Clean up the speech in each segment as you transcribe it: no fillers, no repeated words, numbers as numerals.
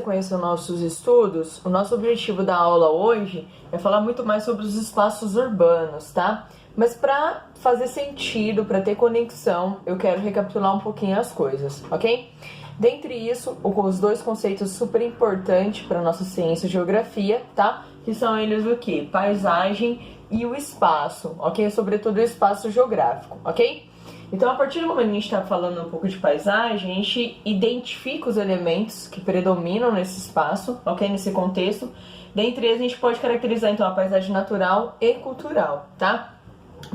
sequência aos nossos estudos, o nosso objetivo da aula hoje é falar muito mais sobre os espaços urbanos, tá? Mas para fazer sentido, para ter conexão, eu quero recapitular um pouquinho as coisas, ok? Dentre isso, os dois conceitos super importantes para a nossa ciência e geografia, tá? Que são eles o quê? Paisagem e o espaço, ok? Sobretudo o espaço geográfico, ok? Então, a partir do momento que a gente está falando um pouco de paisagem, a gente identifica os elementos que predominam nesse espaço, ok? Nesse contexto. Dentre eles, a gente pode caracterizar, então, a paisagem natural e cultural, tá?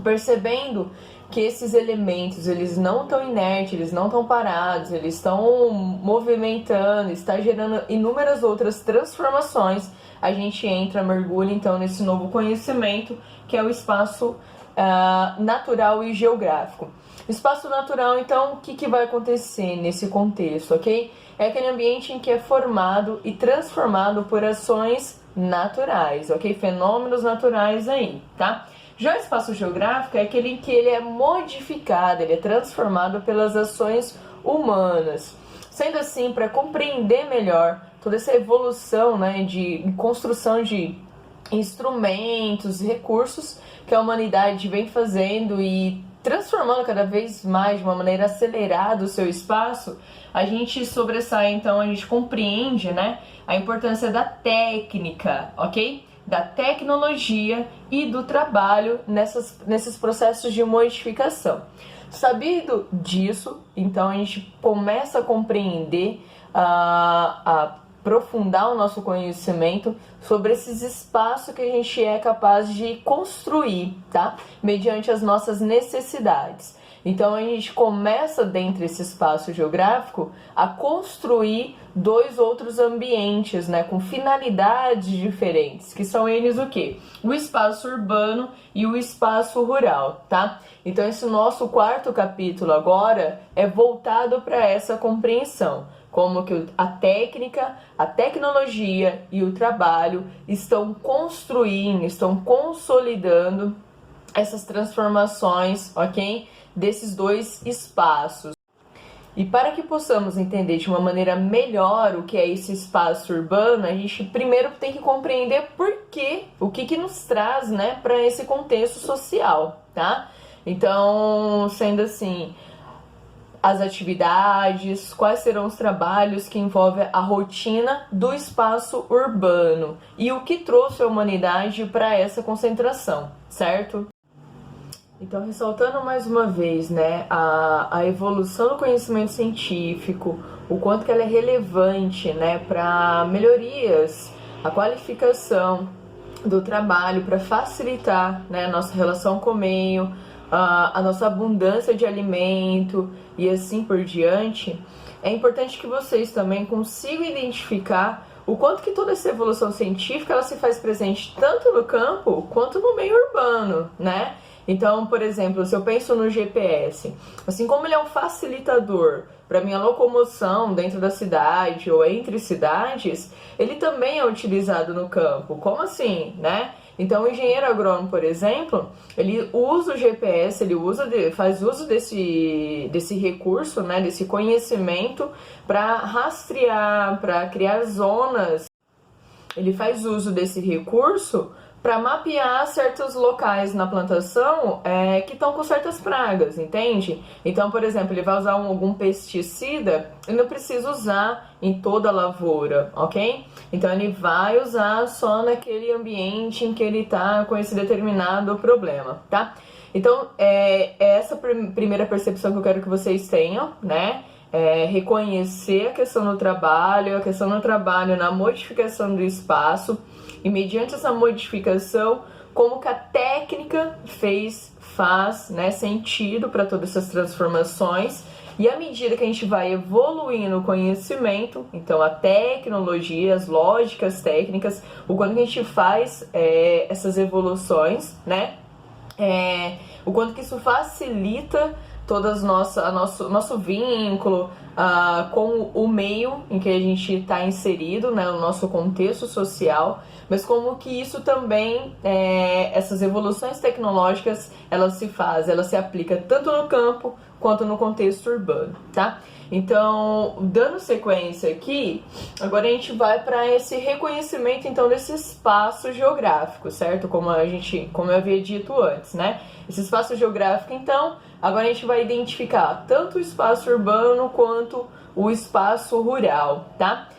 Percebendo que esses elementos, eles não estão inertes, eles não estão parados, eles estão movimentando, está gerando inúmeras outras transformações, a gente mergulha, então, nesse novo conhecimento, que é o espaço natural e geográfico. Espaço natural, então, o que vai acontecer nesse contexto, ok? É aquele ambiente em que é formado e transformado por ações naturais, ok? Fenômenos naturais aí, tá? Já o espaço geográfico é aquele em que ele é modificado, ele é transformado pelas ações humanas. Sendo assim, para compreender melhor toda essa evolução, né, de construção de instrumentos e recursos que a humanidade vem fazendo e transformando cada vez mais de uma maneira acelerada o seu espaço, a gente sobressai, então, a gente compreende, né, a importância da técnica, ok? Da tecnologia e do trabalho nesses processos de modificação. Sabido disso, então a gente começa a compreender, a aprofundar o nosso conhecimento sobre esses espaços que a gente é capaz de construir, tá? Mediante as nossas necessidades. Então a gente começa dentro desse espaço geográfico a construir dois outros ambientes, né, com finalidades diferentes, que são eles o quê? O espaço urbano e o espaço rural, tá? Então esse nosso quarto capítulo agora é voltado para essa compreensão. Como que a técnica, a tecnologia e o trabalho estão construindo, estão consolidando essas transformações, ok? Desses dois espaços. E para que possamos entender de uma maneira melhor o que é esse espaço urbano, a gente primeiro tem que compreender o que nos traz, né, para esse contexto social, tá? Então, sendo assim, as atividades, quais serão os trabalhos que envolvem a rotina do espaço urbano e o que trouxe a humanidade para essa concentração, certo? Então, ressaltando mais uma vez, né, a evolução do conhecimento científico, o quanto que ela é relevante, né, para melhorias, a qualificação do trabalho, para facilitar, né, a nossa relação com o meio, a nossa abundância de alimento e assim por diante, é importante que vocês também consigam identificar o quanto que toda essa evolução científica ela se faz presente tanto no campo quanto no meio urbano, né? Então, por exemplo, se eu penso no GPS, assim como ele é um facilitador para minha locomoção dentro da cidade ou entre cidades, ele também é utilizado no campo. Como assim, né? Então, o engenheiro agrônomo, por exemplo, ele usa o GPS, faz uso desse recurso, né, desse conhecimento para rastrear, para criar zonas. Ele faz uso desse recurso para mapear certos locais na plantação que estão com certas pragas, entende? Então, por exemplo, ele vai usar algum pesticida e não precisa usar em toda a lavoura, ok? Então, ele vai usar só naquele ambiente em que ele está com esse determinado problema, tá? Então, é essa primeira percepção que eu quero que vocês tenham, né? Reconhecer a questão do trabalho, na modificação do espaço, e mediante essa modificação, como que a técnica faz, né, sentido para todas essas transformações, e à medida que a gente vai evoluindo o conhecimento, então a tecnologia, as lógicas técnicas, o quanto que a gente faz essas evoluções, né, o quanto que isso facilita todo nosso vínculo, com o meio em que a gente está inserido, né, no nosso contexto social, mas como que isso também, essas evoluções tecnológicas, elas se aplicam tanto no campo quanto no contexto urbano, tá? Então, dando sequência aqui, agora a gente vai para esse reconhecimento então desse espaço geográfico, certo? Como eu havia dito antes, né? Esse espaço geográfico, então, agora a gente vai identificar tanto o espaço urbano quanto o espaço rural, tá?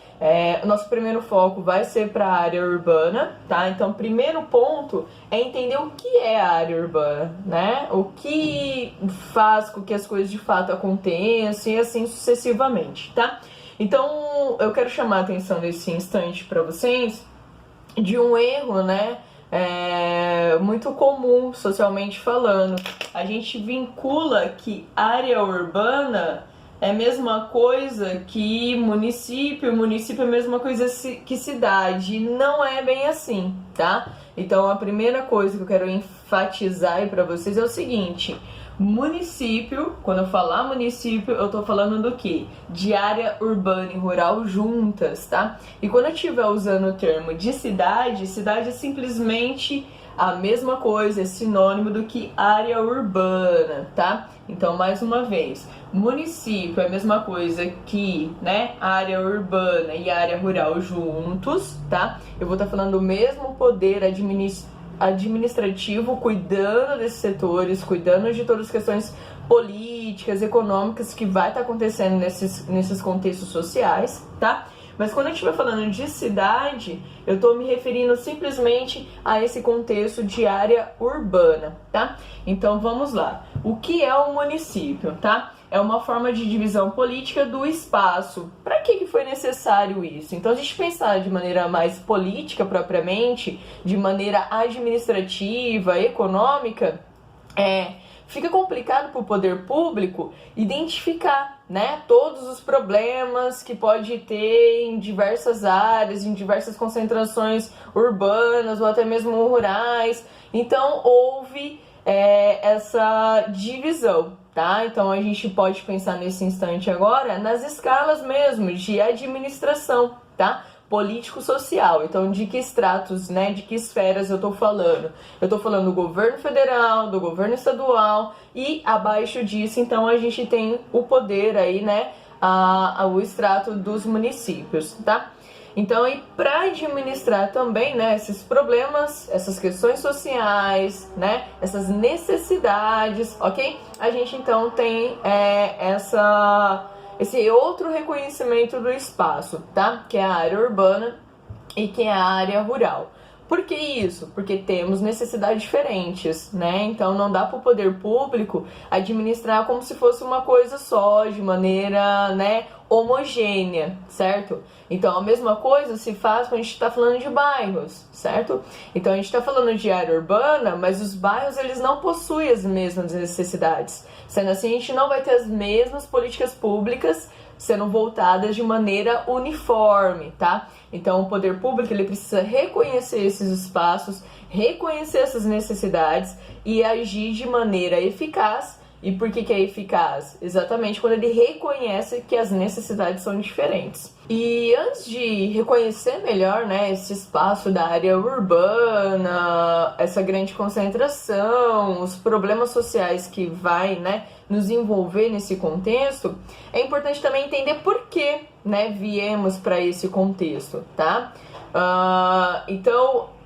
O nosso primeiro foco vai ser para a área urbana, tá? Então, primeiro ponto é entender o que é a área urbana, né? O que faz com que as coisas de fato aconteçam e assim sucessivamente, tá? Então, eu quero chamar a atenção nesse instante para vocês de um erro, né? Muito comum socialmente falando. A gente vincula que área urbana é a mesma coisa que município é a mesma coisa que cidade. Não é bem assim, tá? Então a primeira coisa que eu quero enfatizar aí pra vocês é o seguinte: município, quando eu falar município, eu tô falando do quê? De área urbana e rural juntas, tá? E quando eu estiver usando o termo de cidade é simplesmente a mesma coisa, é sinônimo do que área urbana, tá? Então, mais uma vez, município é a mesma coisa que, né, área urbana e área rural juntos, tá? Eu vou estar falando do mesmo poder administrativo, cuidando desses setores, cuidando de todas as questões políticas, econômicas que vai estar acontecendo nesses contextos sociais, tá? Mas quando a gente vai falando de cidade, eu estou me referindo simplesmente a esse contexto de área urbana, tá? Então vamos lá. O que é um município, tá? É uma forma de divisão política do espaço. Para que foi necessário isso? Então, a gente pensar de maneira mais política propriamente, de maneira administrativa, econômica, fica complicado para o poder público identificar, né, todos os problemas que pode ter em diversas áreas, em diversas concentrações urbanas ou até mesmo rurais. Então, houve essa divisão, tá? Então, a gente pode pensar nesse instante agora nas escalas mesmo de administração, tá? Político-social. Então, de que estratos, né, de que esferas eu tô falando? Eu tô falando do governo federal, do governo estadual e abaixo disso, então, a gente tem o poder aí, né, o extrato dos municípios, tá? Então, e para administrar também, né, esses problemas, essas questões sociais, né, essas necessidades, ok? A gente então tem esse outro reconhecimento do espaço, tá? Que é a área urbana e que é a área rural. Por que isso? Porque temos necessidades diferentes, né? Então não dá para o poder público administrar como se fosse uma coisa só, de maneira, né, homogênea, certo? Então a mesma coisa se faz quando a gente está falando de bairros, certo? Então a gente está falando de área urbana, mas os bairros eles não possuem as mesmas necessidades. Sendo assim, a gente não vai ter as mesmas políticas públicas sendo voltadas de maneira uniforme, tá? Então, o poder público ele precisa reconhecer esses espaços, reconhecer essas necessidades e agir de maneira eficaz. E por que é eficaz? Exatamente quando ele reconhece que as necessidades são diferentes. E antes de reconhecer melhor, né, esse espaço da área urbana, essa grande concentração, os problemas sociais que vai, né, nos envolver nesse contexto, é importante também entender por que, né, viemos para esse contexto, tá? Então,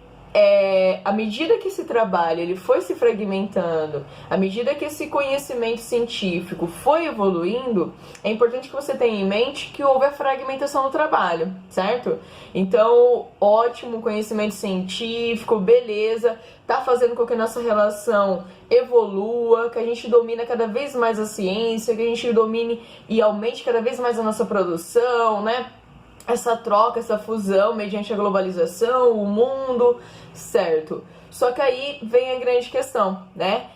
à medida que esse trabalho ele foi se fragmentando, à medida que esse conhecimento científico foi evoluindo, é importante que você tenha em mente que houve a fragmentação do trabalho, certo? Então, ótimo conhecimento científico, beleza, tá fazendo com que a nossa relação evolua, que a gente domina cada vez mais a ciência, que a gente domine e aumente cada vez mais a nossa produção, né? Essa troca, essa fusão mediante a globalização, o mundo, certo? Só que aí vem a grande questão, né?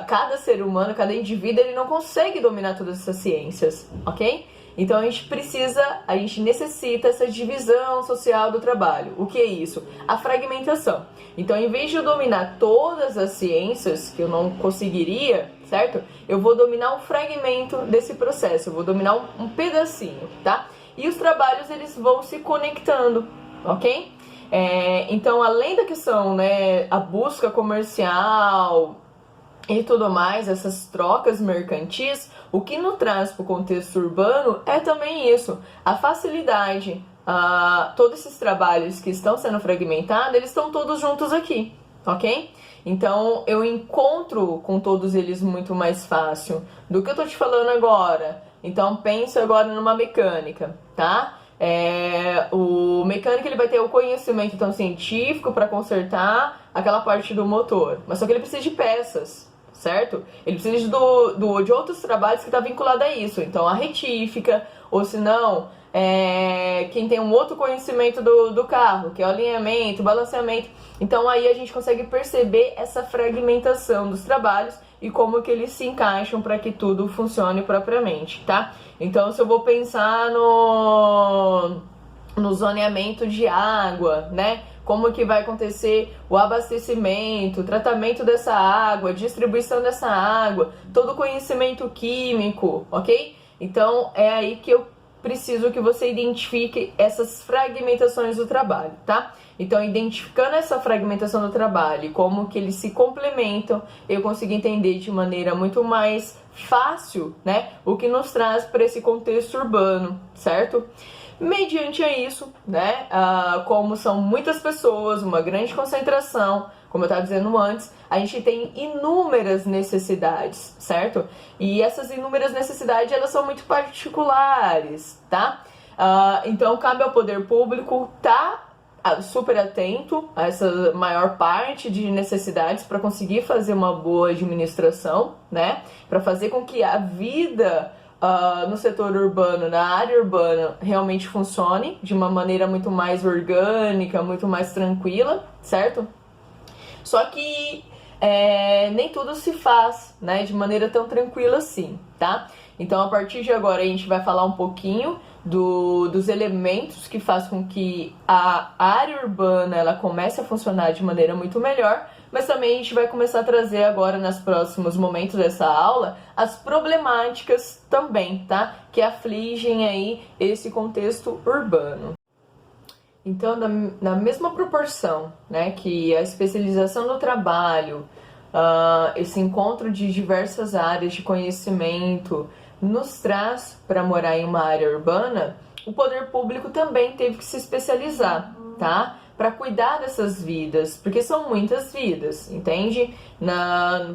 Cada ser humano, cada indivíduo, ele não consegue dominar todas essas ciências, ok? Então a gente necessita essa divisão social do trabalho. O que é isso? A fragmentação. Então, em vez de eu dominar todas as ciências, que eu não conseguiria, certo? Eu vou dominar um fragmento desse processo, eu vou dominar um pedacinho, tá? E os trabalhos, eles vão se conectando, ok? Então, além da questão, né, a busca comercial e tudo mais, essas trocas mercantis, o que nos traz para o contexto urbano é também isso, a facilidade. Todos esses trabalhos que estão sendo fragmentados, eles estão todos juntos aqui, ok? Então, eu encontro com todos eles muito mais fácil do que eu tô te falando agora. Então, pensa agora numa mecânica, tá? O mecânico, ele vai ter o conhecimento então, científico para consertar aquela parte do motor, mas só que ele precisa de peças, certo? Ele precisa de outros trabalhos que está vinculado a isso, então a retífica, ou se não, quem tem um outro conhecimento do carro, que é o alinhamento, o balanceamento. Então aí a gente consegue perceber essa fragmentação dos trabalhos e como que eles se encaixam para que tudo funcione propriamente, tá? Então, se eu vou pensar no zoneamento de água, né? Como que vai acontecer o abastecimento, o tratamento dessa água, a distribuição dessa água, todo o conhecimento químico, ok? Então, é aí que eu preciso que você identifique essas fragmentações do trabalho, tá? Então, identificando essa fragmentação do trabalho e como que eles se complementam, eu consigo entender de maneira muito mais fácil, né, o que nos traz para esse contexto urbano, certo? Mediante a isso, né, como são muitas pessoas, uma grande concentração, como eu estava dizendo antes, a gente tem inúmeras necessidades, certo? E essas inúmeras necessidades, elas são muito particulares, tá? Então, cabe ao poder público estar super atento a essa maior parte de necessidades para conseguir fazer uma boa administração, né? Para fazer com que a vida no setor urbano, na área urbana, realmente funcione de uma maneira muito mais orgânica, muito mais tranquila, certo? Só que nem tudo se faz, né, de maneira tão tranquila assim, tá? Então, a partir de agora, a gente vai falar um pouquinho dos elementos que fazem com que a área urbana ela comece a funcionar de maneira muito melhor, mas também a gente vai começar a trazer agora, nos próximos momentos dessa aula, as problemáticas também, tá? Que afligem aí esse contexto urbano. Então, na mesma proporção, né, que a especialização do trabalho, esse encontro de diversas áreas de conhecimento nos traz para morar em uma área urbana, o poder público também teve que se especializar, tá? Para cuidar dessas vidas, porque são muitas vidas, entende?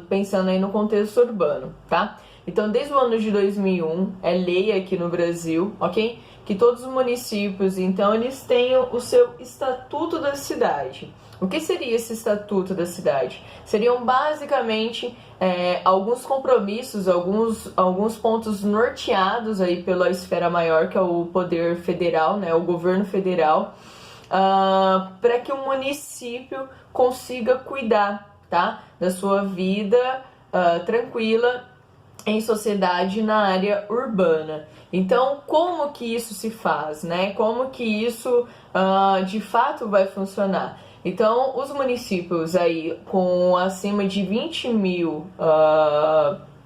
Pensando aí no contexto urbano, tá? Então, desde o ano de 2001, é lei aqui no Brasil, ok? Que todos os municípios, então, eles tenham o seu estatuto da cidade. O que seria esse estatuto da cidade? Seriam basicamente alguns compromissos, alguns pontos norteados aí pela esfera maior, que é o poder federal, né, o governo federal, para que o município consiga cuidar, tá, da sua vida tranquila em sociedade na área urbana. Então, como que isso se faz, né? Como que isso de fato vai funcionar? Então, os municípios aí com acima de 20 mil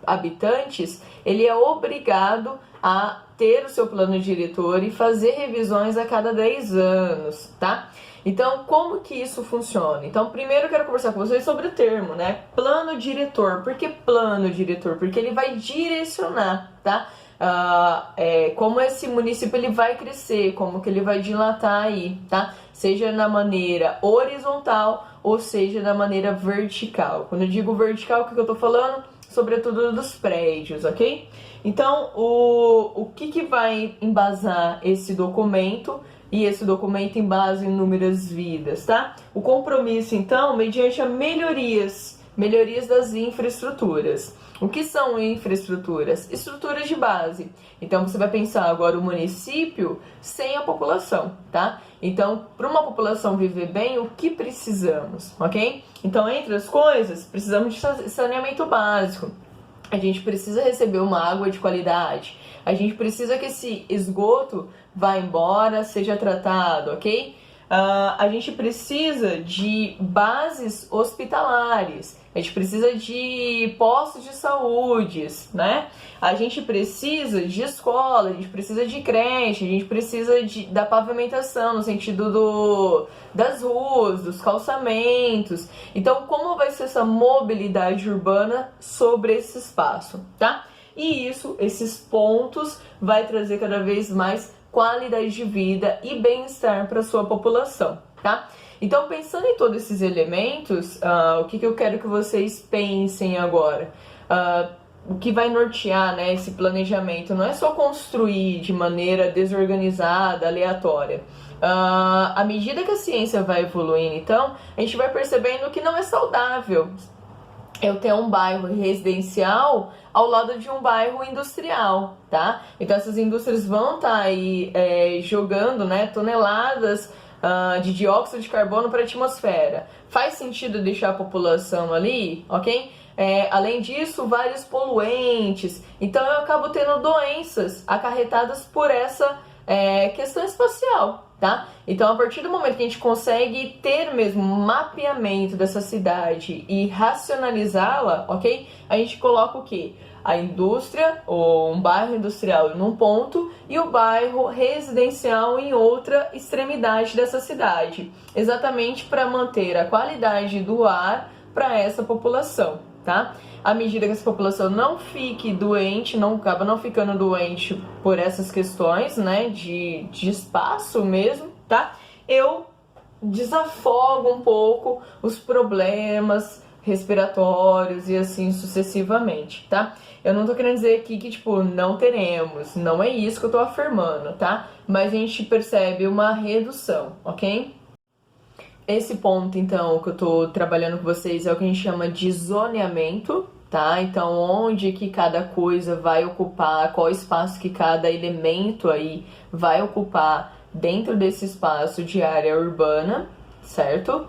habitantes, ele é obrigado a ter o seu plano diretor e fazer revisões a cada 10 anos, tá? Então, como que isso funciona? Então, primeiro eu quero conversar com vocês sobre o termo, né? Plano diretor. Por que plano diretor? Porque ele vai direcionar, tá? Como esse município ele vai crescer, como que ele vai dilatar aí, tá? Seja na maneira horizontal ou seja na maneira vertical. Quando eu digo vertical, o que eu tô falando? Sobretudo dos prédios, ok? Então, o que vai embasar esse documento? E esse documento embasa inúmeras vidas, tá? O compromisso, então, mediante a melhorias das infraestruturas. O que são infraestruturas? Estruturas de base. Então, você vai pensar agora o município sem a população, tá? Então, para uma população viver bem, o que precisamos, ok? Então, entre as coisas, precisamos de saneamento básico. A gente precisa receber uma água de qualidade. A gente precisa que esse esgoto vá embora, seja tratado, ok? A gente precisa de bases hospitalares, a gente precisa de postos de saúde, né? A gente precisa de escola, a gente precisa de creche, a gente precisa da pavimentação, no sentido das ruas, dos calçamentos. Então, como vai ser essa mobilidade urbana sobre esse espaço, tá? E esses pontos vai trazer cada vez mais qualidade de vida e bem-estar para sua população, tá? Então, pensando em todos esses elementos, o que eu quero que vocês pensem agora? O que vai nortear, né, esse planejamento não é só construir de maneira desorganizada, aleatória. À medida que a ciência vai evoluindo, então, a gente vai percebendo que não é saudável eu ter um bairro residencial ao lado de um bairro industrial, tá? Então essas indústrias vão estar aí jogando, né, toneladas de dióxido de carbono para a atmosfera. Faz sentido deixar a população ali, ok? Além disso, vários poluentes. Então eu acabo tendo doenças acarretadas por essa questão espacial, tá? Então, a partir do momento que a gente consegue ter mesmo um mapeamento dessa cidade e racionalizá-la, ok? A gente coloca o quê? A indústria, ou um bairro industrial num ponto, e o bairro residencial em outra extremidade dessa cidade, exatamente para manter a qualidade do ar para essa população, tá? À medida que essa população não fique doente, acaba não ficando doente por essas questões, né, de espaço mesmo, tá? Eu desafogo um pouco os problemas respiratórios e assim sucessivamente, tá? Eu não tô querendo dizer aqui que, tipo, não teremos, não é isso que eu tô afirmando, tá? Mas a gente percebe uma redução, ok? Esse ponto, então, que eu tô trabalhando com vocês é o que a gente chama de zoneamento, tá? Então, onde que cada coisa vai ocupar, qual espaço que cada elemento aí vai ocupar dentro desse espaço de área urbana, certo?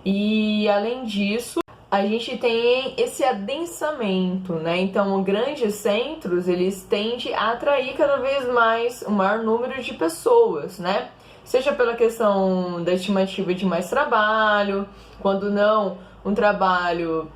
E, além disso, a gente tem esse adensamento, né? Então, grandes centros, eles tendem a atrair cada vez mais um maior número de pessoas, né? Seja pela questão da estimativa de mais trabalho, quando não, um trabalho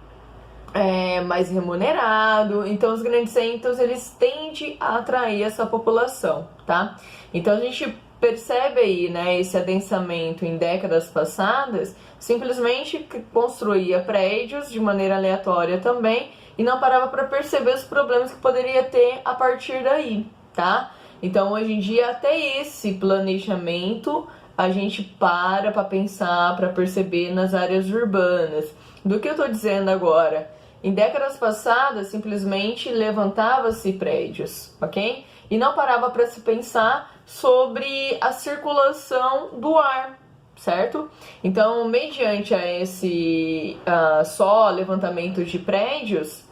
mais remunerado. Então, os grandes centros, eles tendem a atrair essa população, tá? Então, a gente percebe aí, né, esse adensamento em décadas passadas, simplesmente construía prédios de maneira aleatória também e não parava para perceber os problemas que poderia ter a partir daí, tá? Então, hoje em dia, até esse planejamento a gente para pensar, para perceber nas áreas urbanas. Do que eu estou dizendo agora? Em décadas passadas, simplesmente levantava-se prédios, ok? E não parava para se pensar sobre a circulação do ar, certo? Então, mediante a esse só levantamento de prédios,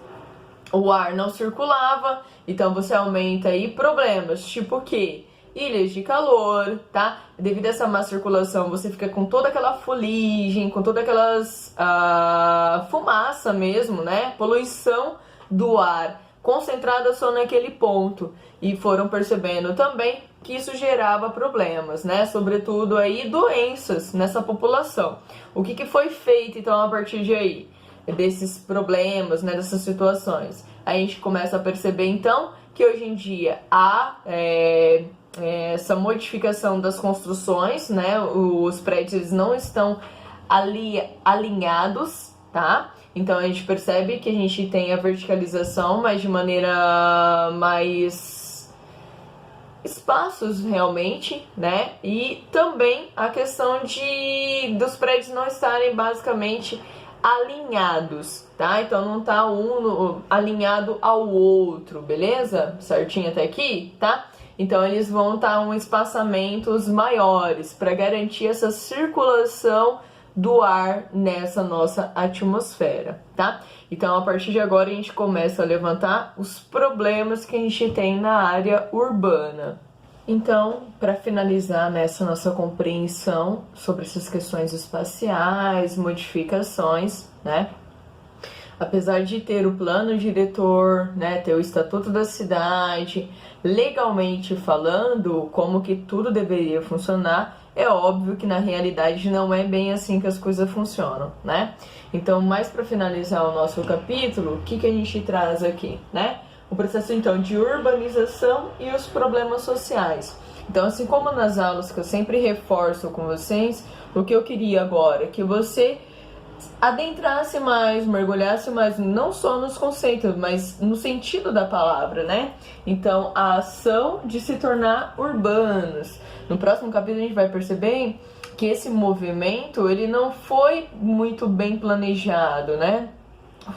o ar não circulava, então você aumenta aí problemas, tipo o quê? Ilhas de calor, tá? Devido a essa má circulação, você fica com toda aquela fuligem, com toda aquelas fumaça mesmo, né? Poluição do ar, concentrada só naquele ponto. E foram percebendo também que isso gerava problemas, né? Sobretudo aí doenças nessa população. O que foi feito, então, a partir de aí? Desses problemas, né, dessas situações. A gente começa a perceber, então, que hoje em dia há essa modificação das construções, né, os prédios não estão ali alinhados, tá? Então a gente percebe que a gente tem a verticalização, mas de maneira mais espaços realmente, né? E também a questão dos prédios não estarem basicamente alinhados, tá? Então não tá um alinhado ao outro, beleza? Certinho até aqui, tá? Então eles vão estar em espaçamentos maiores para garantir essa circulação do ar nessa nossa atmosfera, tá? Então a partir de agora a gente começa a levantar os problemas que a gente tem na área urbana. Então, para finalizar nessa nossa compreensão sobre essas questões espaciais, modificações, né? apesar de ter o plano diretor, né, ter o estatuto da cidade, legalmente falando, como que tudo deveria funcionar, é óbvio que na realidade não é bem assim que as coisas funcionam, né? Então, mais para finalizar o nosso capítulo, o que a gente traz aqui, né? O processo então de urbanização e os problemas sociais. Então, assim como nas aulas que eu sempre reforço com vocês, o que eu queria agora é que você adentrasse mais, mergulhasse mais, não só nos conceitos, mas no sentido da palavra, né? Então, a ação de se tornar urbanos. No próximo capítulo a gente vai perceber que esse movimento, ele não foi muito bem planejado, né?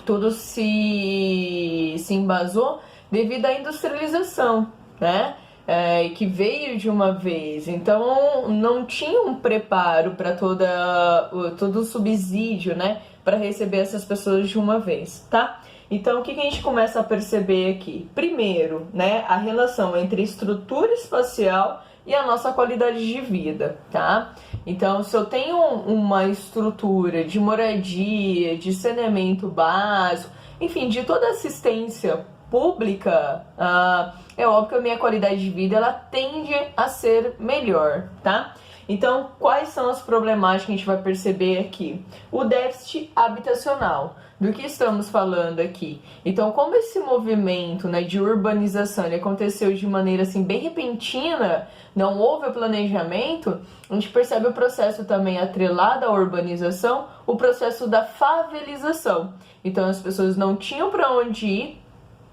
Tudo se embasou devido à industrialização, né? Que veio de uma vez, então não tinha um preparo para todo o subsídio, né, para receber essas pessoas de uma vez, tá? Então, o que a gente começa a perceber aqui? Primeiro, né, a relação entre estrutura espacial e a nossa qualidade de vida, tá? Então, se eu tenho uma estrutura de moradia, de saneamento básico, enfim, de toda assistência pública, é óbvio que a minha qualidade de vida ela tende a ser melhor, tá? Então, quais são as problemáticas que a gente vai perceber aqui? O déficit habitacional. Do que estamos falando aqui? Então, como esse movimento, né, de urbanização ele aconteceu de maneira assim bem repentina, não houve o planejamento, a gente percebe o processo também atrelado à urbanização, o processo da favelização. Então, as pessoas não tinham para onde ir,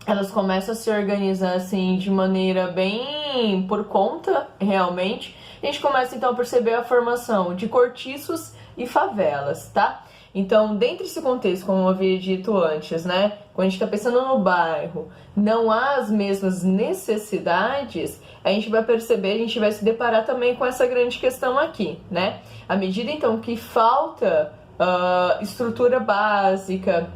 elas começam a se organizar assim de maneira bem por conta, realmente. A gente começa então a perceber a formação de cortiços e favelas, tá? Então, dentro desse contexto, como eu havia dito antes, né? Quando a gente está pensando no bairro, não há as mesmas necessidades, a gente vai perceber, a gente vai se deparar também com essa grande questão aqui, né? À medida então que falta estrutura básica,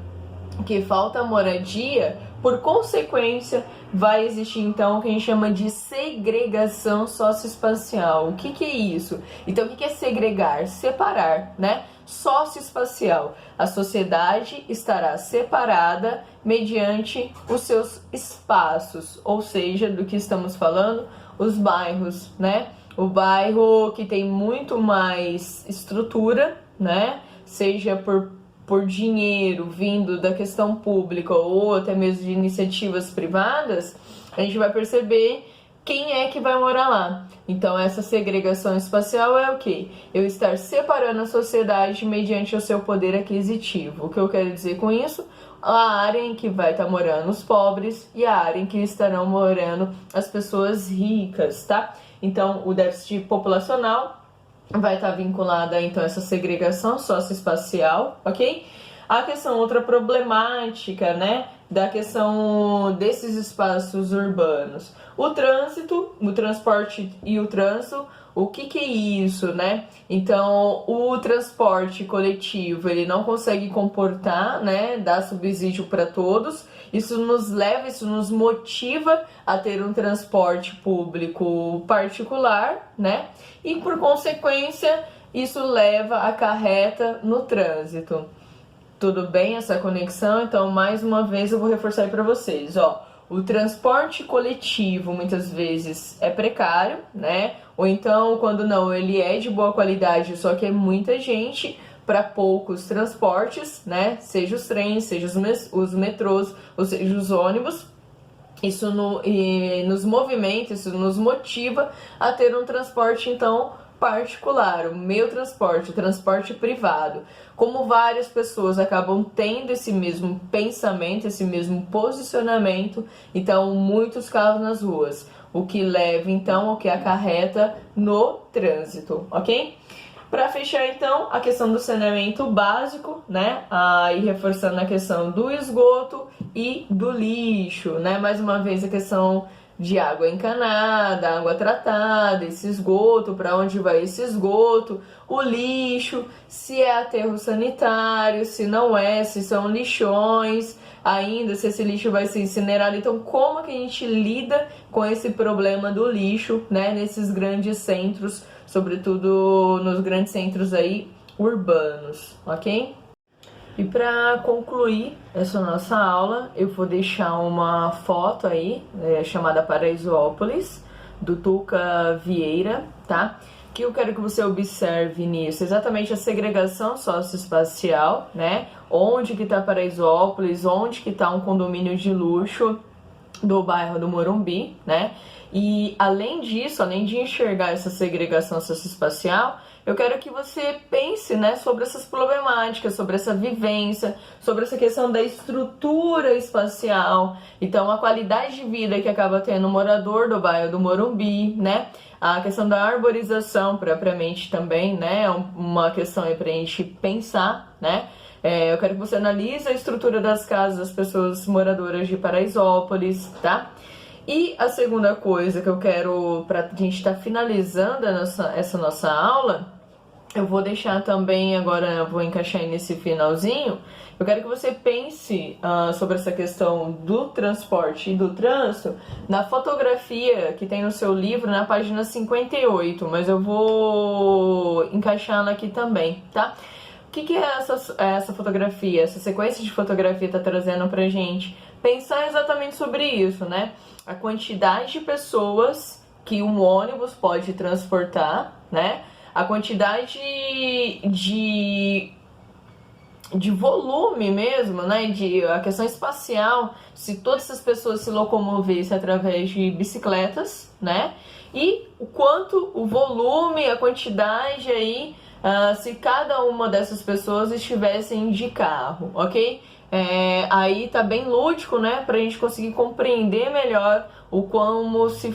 que falta moradia, por consequência, vai existir então o que a gente chama de segregação socioespacial. O que é isso? Então, o que é segregar? Separar, né? Socioespacial. A sociedade estará separada mediante os seus espaços, ou seja, do que estamos falando, os bairros, né? O bairro que tem muito mais estrutura, né? Seja por dinheiro vindo da questão pública ou até mesmo de iniciativas privadas, a gente vai perceber quem é que vai morar lá. Então, essa segregação espacial é o quê? Eu estar separando a sociedade mediante o seu poder aquisitivo. O que eu quero dizer com isso? A área em que vai estar morando os pobres e a área em que estarão morando as pessoas ricas, tá? Então, o déficit populacional vai estar vinculada então a essa segregação socioespacial, ok? A questão, outra problemática, né, da questão desses espaços urbanos. O trânsito, o transporte e o trânsito, o que é isso, né? Então, o transporte coletivo, ele não consegue comportar, né, dar subsídio para todos. Isso nos leva, isso nos motiva a ter um transporte público particular, né? E por consequência, isso acarreta no trânsito. Tudo bem essa conexão? Então, mais uma vez eu vou reforçar aí para vocês, ó. O transporte coletivo muitas vezes é precário, né? Ou então, quando não, ele é de boa qualidade, só que é muita gente para poucos transportes, né? Seja os trens, seja os metrôs, ou seja os ônibus. Isso nos movimenta, isso nos motiva a ter um transporte, então, particular, o meu transporte, o transporte privado. Como várias pessoas acabam tendo esse mesmo pensamento, esse mesmo posicionamento, então muitos carros nas ruas, o que leva então ao que acarreta no trânsito, ok? Para fechar então a questão do saneamento básico, né? E reforçando a questão do esgoto e do lixo, né? Mais uma vez a questão de água encanada, água tratada, esse esgoto, para onde vai esse esgoto, o lixo, se é aterro sanitário, se não é, se são lixões, ainda se esse lixo vai ser incinerado. Então, como que a gente lida com esse problema do lixo, né, nesses grandes centros, sobretudo nos grandes centros aí urbanos, ok? E para concluir essa nossa aula, eu vou deixar uma foto aí, chamada Paraisópolis, do Tuca Vieira, tá? Que eu quero que você observe nisso exatamente a segregação socioespacial, né? Onde que tá Paraisópolis, onde que tá um condomínio de luxo do bairro do Morumbi, né? E além disso, além de enxergar essa segregação socioespacial, eu quero que você pense, né, sobre essas problemáticas, sobre essa vivência, sobre essa questão da estrutura espacial, então a qualidade de vida que acaba tendo o morador do bairro do Morumbi, né? A questão da arborização propriamente também, né? É uma questão aí pra gente pensar, né? Eu quero que você analise a estrutura das casas das pessoas moradoras de Paraisópolis, tá? E a segunda coisa que eu quero, pra gente estar finalizando essa nossa aula, eu vou deixar também, agora eu vou encaixar aí nesse finalzinho, eu quero que você pense sobre essa questão do transporte e do trânsito na fotografia que tem no seu livro, na página 58, mas eu vou encaixá-la aqui também, tá? O que é essa fotografia, essa sequência de fotografia tá trazendo pra gente? Pensar exatamente sobre isso, né? A quantidade de pessoas que um ônibus pode transportar, né? A quantidade de volume mesmo, né? A questão espacial, se todas essas pessoas se locomovessem através de bicicletas, né? E o quanto o volume, a quantidade aí, se cada uma dessas pessoas estivessem de carro, ok? Aí tá bem lúdico, né? Pra gente conseguir compreender melhor o como se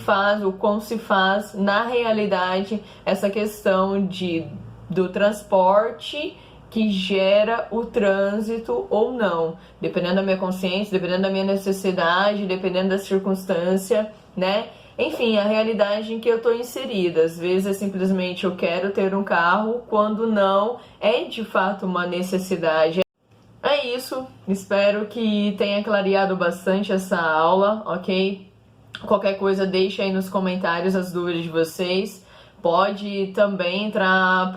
faz na realidade essa questão do transporte que gera o trânsito ou não, dependendo da minha consciência, dependendo da minha necessidade, dependendo da circunstância, né? Enfim, a realidade em que eu estou inserida. Às vezes é simplesmente eu quero ter um carro, quando não é de fato uma necessidade. É isso, espero que tenha clareado bastante essa aula, ok? Qualquer coisa deixa aí nos comentários as dúvidas de vocês. Pode também entrar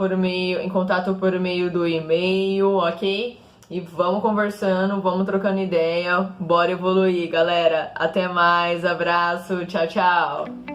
em contato por meio do e-mail, ok? E vamos conversando, vamos trocando ideia, bora evoluir, galera. Até mais, abraço, tchau, tchau!